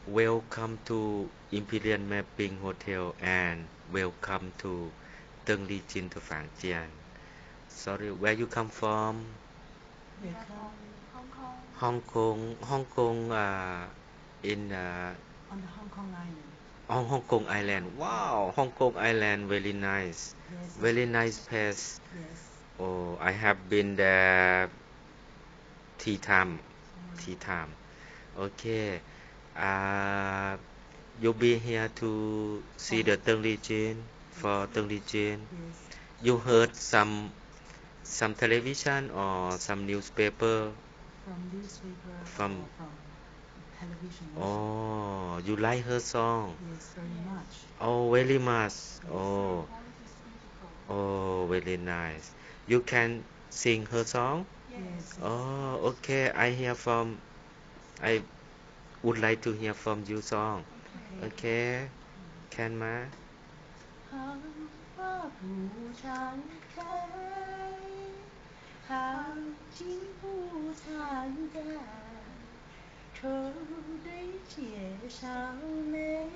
Welcome to Imperial Mapping Hotel and welcome to Teng Li Jin to Phang Jian. Sorry, where you come from? Hong Kong. Hong Kong in on the Hong Kong Island. On Hong Kong Island. Wow, Hong Kong Island very nice. Yes. Very nice place. Yes. Oh, I have been there 3 time. 3 time. Okay. You be here to see the Teng Li Jin for Teng Li Jin. Yes. You heard some television or some newspaper? From newspaper From television. Oh, you like her song? Yes, very much. Oh, very much. Oh, very nice. You can sing her song? Yes. Oh, okay. I would like to hear from you song. Okay. Can ma? 好花不常开好景不常在愁对街上美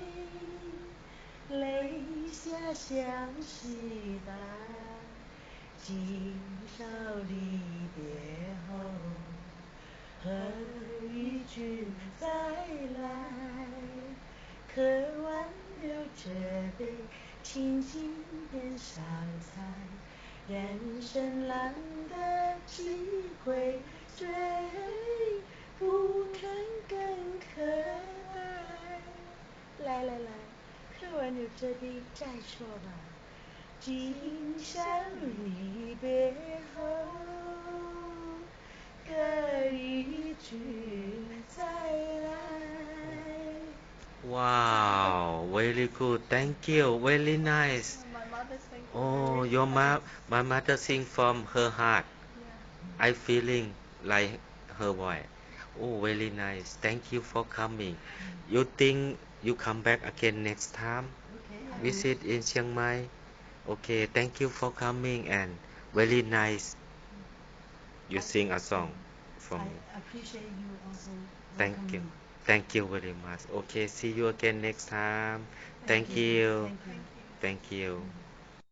泪下相惜待今宵离别后何一句再来渴望留这杯清静变上彩人生难得几回追不肯更可待来渴望留这杯再说吧今宵离别后各一句再来 Wow, very good. Thank you. Very nice. My mother sang Oh, your my mother sing from her heart. Yeah. I feeling like her voice. Oh, very nice. Thank you for coming. You think you come back again next time? Okay. Visit in Chiang Mai? Okay, thank you for coming and very nice. You sing a song from I appreciate you also. Thank you. Thank you very much. Okay, see you again next time. Thank you. Thank you. Thank you.